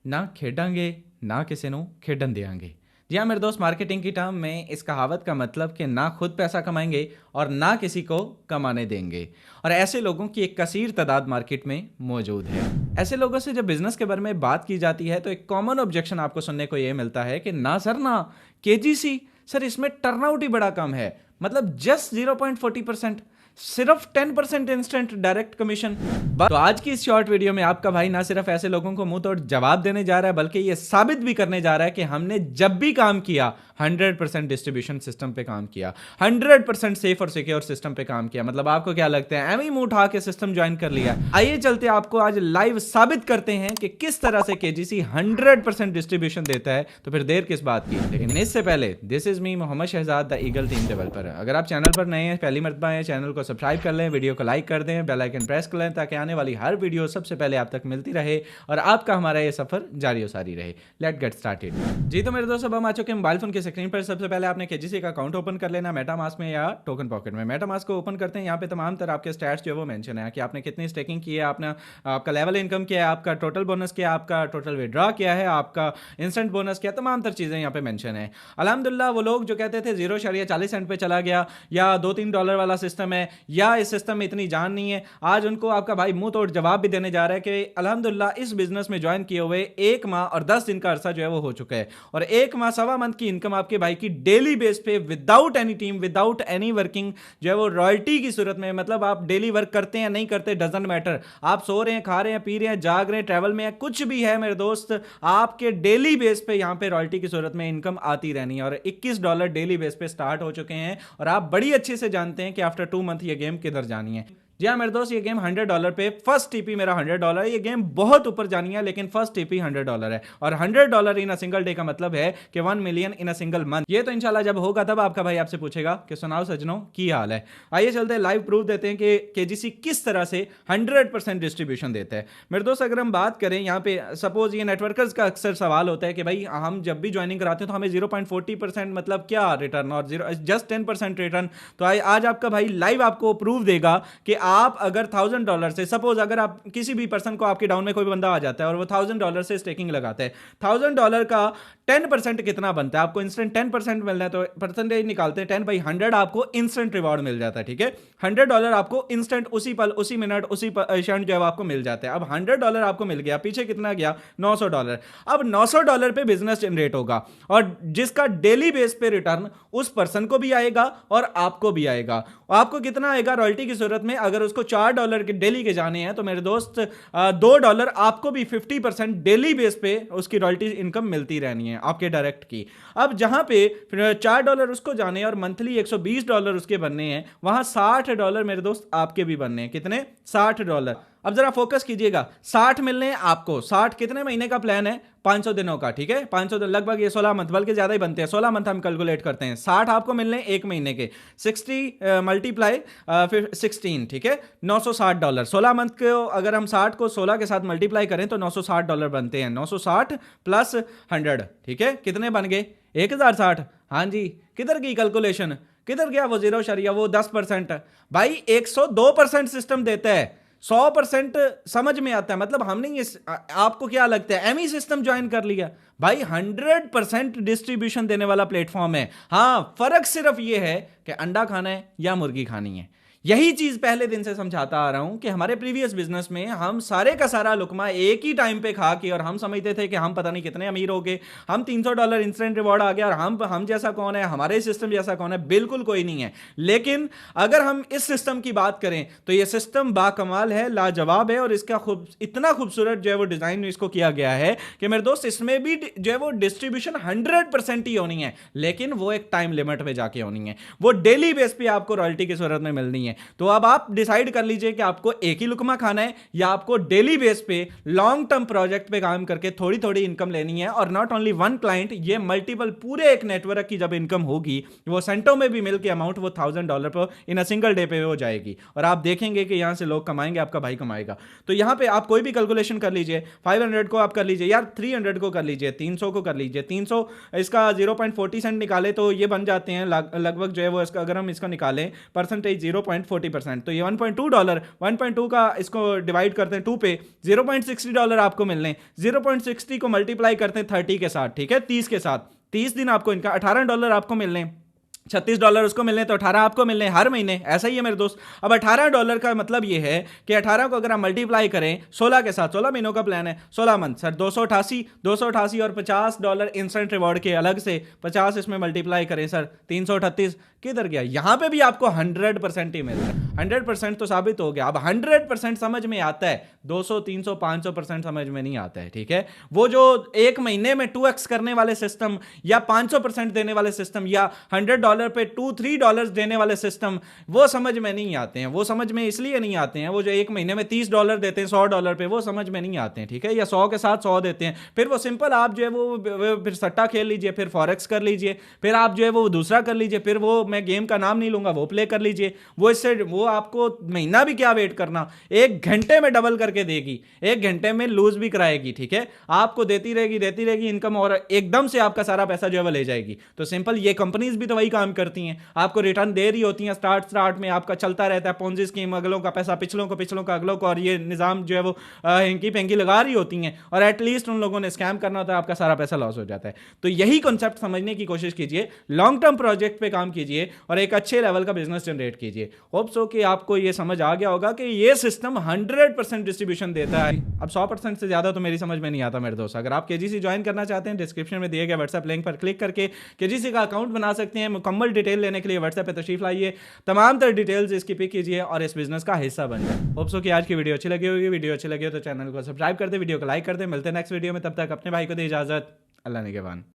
ना खेडांगे ना किसी ਨੂੰ ਖੇਡਣ देंगे। जी हाँ मेरे दोस्त, मार्केटिंग की टर्म में इस कहावत का मतलब कि ना खुद पैसा कमाएंगे और ना किसी को कमाने देंगे। और ऐसे लोगों की एक कसीर तादाद मार्केट में मौजूद है। ऐसे लोगों से जब बिजनेस के बारे में बात की जाती है तो एक कॉमन ऑब्जेक्शन आपको सुनने को ये मिलता है कि ना सर ना, केजीसी सर इसमें टर्नआउट ही बड़ा कम है, मतलब जस्ट 0.40%, सिर्फ 10% इंस्टेंट डायरेक्ट कमीशन। तो आज की इस शॉर्ट वीडियो में आपका भाई ना सिर्फ ऐसे लोगों को मुंह तोड़ जवाब देने जा रहा है, बल्कि ये साबित भी करने जा रहा है कि हमने जब भी काम किया 100% डिस्ट्रीब्यूशन सिस्टम पे काम किया, 100% सेफ और सिक्योर सिस्टम पे काम किया। मतलब आपको क्या लगता है, एम मुंह उठा के सिस्टम ज्वाइन कर लिया? आइए चलते आपको आज लाइव साबित करते हैं कि किस तरह से केजीसी 100% डिस्ट्रीब्यूशन देता है। तो फिर देर किस बात की। लेकिन इससे पहले, this is me Mohammad Shahzad, the eagle team developer. अगर आप चैनल पर नए हैं, पहली मर्तबा है, चैनल को सब्सक्राइब कर लें, वीडियो को लाइक कर दें, बेल आइकन प्रेस कर लें ताकि आने वाली हर वीडियो सबसे पहले आप तक मिलती रहे और आपका हमारा ये सफर जारी और सारी रहे। Let get started. जी तो मेरे दोस्तों, अब हम आ चुके हैं मोबाइल फोन की स्क्रीन पर। सबसे पहले आपने केजीसी का अकाउंट ओपन कर लेना, मेटामास्क में या टोकन पॉकेट में। मेटामास्क को ओपन करते हैं, यहाँ पे तमाम तरह आपके स्टैट्स जो है वो मेंशन है कि आपने कितनी स्टेकिंग की है, आपने आपका लेवल इनकम क्या है, आपका टोटल बोनस क्या है, आपका टोटल विड्रॉ क्या है, आपका इंस्टेंट बोनस क्या है, तमाम तर चीजें यहाँ पे मेंशन है। अल्हम्दुलिल्लाह वो लोग जो कहते थे 0.40 पे चला गया या $2-3 वाला सिस्टम है या इस सिस्टम में इतनी जान नहीं है, आज उनको आपका भाई मुंह तोड़ जवाब भी देने जा रहा है कि अल्हम्दुलिल्लाह इस बिजनेस में ज्वाइन किए हुए 1 माह और 10 दिन का अरसा जो है वो हो चुका है और 1 माह सवा मंथ की इनकम आपके भाई की डेली बेस पे without any team, without any working जो है वो रॉयल्टी की सूरत में, मतलब आप डेली वर्क करते हैं नहीं करते डजंट मैटर, आप सो रहे हैं, खा रहे हैं, पी रहे हैं, जाग रहे हैं, ट्रैवल में है, कुछ भी है मेरे दोस्त, आपके डेली बेस पे यहां पे रॉयल्टी की सूरत में इनकम आती रहनी है। और $21 डेली बेस पे स्टार्ट हो चुके हैं और आप बड़ी अच्छे से जानते हैं कि आफ्टर 2 मंथ ये गेम किधर जानी है। जी हाँ मेरे दोस्त, ये गेम $100 पे, फर्स्ट टीपी मेरा $100 है। ये गेम बहुत ऊपर जानी है लेकिन फर्स्ट टीपी $100 है और $100 इन अ सिंगल डे का मतलब है कि 1 million in a single month. ये तो इंशाल्लाह जब होगा तब आपका भाई आपसे पूछेगा कि सुनाओ सजनों की हाल है। आइए चलते हैं लाइव प्रूफ देते हैं कि केजीसी किस तरह से 100% डिस्ट्रीब्यूशन देता है। मेरे दोस्त अगर हम बात करें यहाँ पे, सपोज ये नेटवर्कर्स का अक्सर सवाल होता है कि भाई हम जब भी ज्वाइनिंग कराते हैं तो हमें 0.40% मतलब क्या रिटर्न और जस्ट 10% रिटर्न। तो आज आपका भाई लाइव आपको प्रूफ देगा कि आप अगर $1000 से, सपोज अगर आप किसी भी पर्सन को, आपके डाउन में कोई बंदा आ जाता है और वो $1000 से स्टेकिंग लगाता है, $1000 का 10% कितना बनता है? आपको इंस्टेंट 10% मिलना है तो परसेंटेज निकालते हैं, 10/100 आपको इंस्टेंट रिवॉर्ड मिल जाता है। ठीक है, $100 आपको इंस्टेंट उसी पल, उसी मिनट, उसी क्षण जो है आपको मिल जाता है। अब $100 आपको मिल गया, पीछे कितना गया? $900। अब $900 पे बिजनेस जनरेट होगा और जिसका डेली बेस पे रिटर्न उस पर्सन को भी आएगा और आपको भी आएगा। आपको कितना आएगा रॉयल्टी की सूरत में? अगर उसको $4 के डेली के जाने हैं तो मेरे दोस्त $2 आपको भी 50% डेली बेस पे उसकी रॉयल्टी इनकम मिलती रहनी है आपके डायरेक्ट की। अब जहां पे $4 उसको जाने और मंथली $120 उसके बनने हैं, वहां $60 मेरे दोस्त आपके भी बनने हैं। कितने? $60। अब जरा फोकस कीजिएगा, 60 मिलने हैं आपको। 60 कितने महीने का प्लान है? 500 दिनों का। ठीक है, 500 दिन लगभग ये 16 मंथ, बल्कि ज्यादा ही बनते हैं, 16 मंथ हम कैलकुलेट करते हैं। 60 आपको मिलने हैं 1 महीने के, 60 मल्टीप्लाई फिर 16, ठीक है, $960। 16 मंथ को अगर हम 60 को 16 के साथ मल्टीप्लाई करें तो $960 बनते हैं। 960 प्लस 100, ठीक है, कितने बन गए? 1060। हाँ जी, किधर की कैलकुलेशन, किधर गया वो 0 वो 10%? भाई 102% सिस्टम देता है, 100% समझ में आता है। मतलब हमने ये, आपको क्या लगता है एमी सिस्टम ज्वाइन कर लिया? भाई 100% डिस्ट्रीब्यूशन देने वाला प्लेटफॉर्म है। हाँ, फर्क सिर्फ ये है कि अंडा खाना है या मुर्गी खानी है। यही चीज पहले दिन से समझाता आ रहा हूं कि हमारे प्रीवियस बिजनेस में हम सारे का सारा लुकमा एक ही टाइम पे खा के, और हम समझते थे कि हम पता नहीं कितने अमीर हो गए, हम $300 इंस्टेंट रिवॉर्ड आ गया और हम जैसा कौन है, हमारे सिस्टम जैसा कौन है? बिल्कुल कोई नहीं है। लेकिन अगर हम इस सिस्टम की बात करें तो यह सिस्टम बाकमाल है, लाजवाब है और इसका इतना खूबसूरत जो है वो डिजाइन इसको किया गया है कि मेरे दोस्त इसमें भी जो है वो डिस्ट्रीब्यूशन 100% ही होनी है, लेकिन वो एक टाइम लिमिट में जाके होनी है। वो डेली बेस पे आपको रॉयल्टी की सूरत में मिलनी है। तो अब आप डिसाइड कर लीजिए कि आपको एक ही लुकमा खाना है या आपको डेली बेस पे लॉन्ग टर्म प्रोजेक्ट पे काम करके थोड़ी थोड़ी इनकम लेनी है। और नॉट ओनली वन क्लाइंट, ये मल्टीपल, पूरे एक नेटवर्क की जब इनकम होगी वो सेंटों में भी मिलकर अमाउंट वो $1000 पर इन अ सिंगल डे पे हो जाएगी और आप देखेंगे कि यहां से लोग कमाएंगे, आपका भाई कमाएगा। तो यहां पे आप कोई भी कैलकुलेशन कर लीजिए, 500 को आप कर लीजिए यार, 300 को कर लीजिए, 300 को कर लीजिए, 300 इसका 0.40 सेंट निकाले तो ये बन जाते हैं लगभग जो है वो, इसका अगर हम इसका निकालें परसेंटेज 40%, तो ये $1.2, 1.2 का इसको डिवाइड करते हैं 2 पे, $0.60 आपको मिलने, 0.60 को मल्टीप्लाई करते हैं 30 के साथ, ठीक है, 30 के साथ, 30 दिन आपको इनका $18 आपको मिलने, $36 उसको मिलने, तो 18 आपको मिलने हर महीने, ऐसा ही है मेरे दोस्त। अब $18 का मतलब ये है कि 18 को अगर हम मल्टीप्लाई करें 16 के साथ, 16 महीनों का प्लान है, 16 मंथ सर, 288 और $50 इंस्टेंट रिवॉर्ड के अलग से, 50 इसमें मल्टीप्लाई करें सर, 338, किधर गया? यहां पे भी आपको 100% ही मिल रहा है। 100% तो साबित हो गया। अब 100% समझ में आता है, 200, 300, 500% समझ में नहीं आता है, ठीक है। वो जो एक महीने में 2x करने वाले सिस्टम, या 500% देने वाले सिस्टम, या $100 पे $2-3 देने वाले सिस्टम, वो समझ में नहीं आते हैं। वो समझ में इसलिए नहीं आते हैं, वो जो एक महीने में $30 देते हैं $100 पे, वो समझ में नहीं आते हैं, ठीक है, या 100 के साथ 100 देते हैं। फिर वो सिंपल आप जो है वो फिर सट्टा खेल लीजिए, फिर फॉरेक्स कर लीजिए, फिर आप जो है वो दूसरा कर लीजिए, फिर वो मैं गेम का नाम नहीं लूंगा, वो प्ले कर लीजिए। वो इससे वो आपको महीना भी क्या वेट करना, 1 घंटे में डबल करके देगी, 1 घंटे में लूज भी कराएगी, ठीक है, आपको देती रहेगी इनकम, और एकदम से आपका सारा पैसा जो है वो ले जाएगी। तो सिंपल ये कंपनीज भी तो वही काम करती हैं, आपको रिटर्न दे रही होती हैं, स्टार्ट में आपका चलता रहता है पोंजी स्कीम, अगलों का पैसा पिछलों का अगलों को, और ये निजाम जो है वो हेंकी पेंकी लगा रही होती हैं, और एटलीस्ट उन लोगों ने स्कैम करना होता है, आपका सारा पैसा लॉस हो जाता है। तो यही कॉन्सेप्ट समझने की कोशिश कीजिए, लॉन्ग टर्म प्रोजेक्ट पे काम कीजिए, और एक अच्छे लेवल का बिजनेस जनरेट कीजिए। होप सो कि आपको ये समझ आ गया होगा कि ये सिस्टम 100% डिस्ट्रीब्यूशन देता है। अब 100% से ज्यादा तो मेरी समझ में नहीं आता मेरे दोस्त। अगर आप केजीसी ज्वाइन करना चाहते हैं, डिस्क्रिप्शन में दिए गए व्हाट्सएप लिंक पर क्लिक करके केजीसी का अकाउंट बना सकते हैं। मुकम्मल डिटेल लेने के लिए व्हाट्सएप पे तशरीफ लाइए, तमाम तरह डिटेल्स इसकी पिक कीजिए और इस बिजनेस का हिस्सा बन जाए। होप सो कि आज की वीडियो अच्छी लगी होगी। वीडियो अच्छी लगी हो तो चैनल को सब्सक्राइब कर दे, वीडियो को लाइक कर दे। मिलते हैं नेक्स्ट वीडियो में, तब तक अपने भाई को दे इजाजत। अल्लाह निगहबान।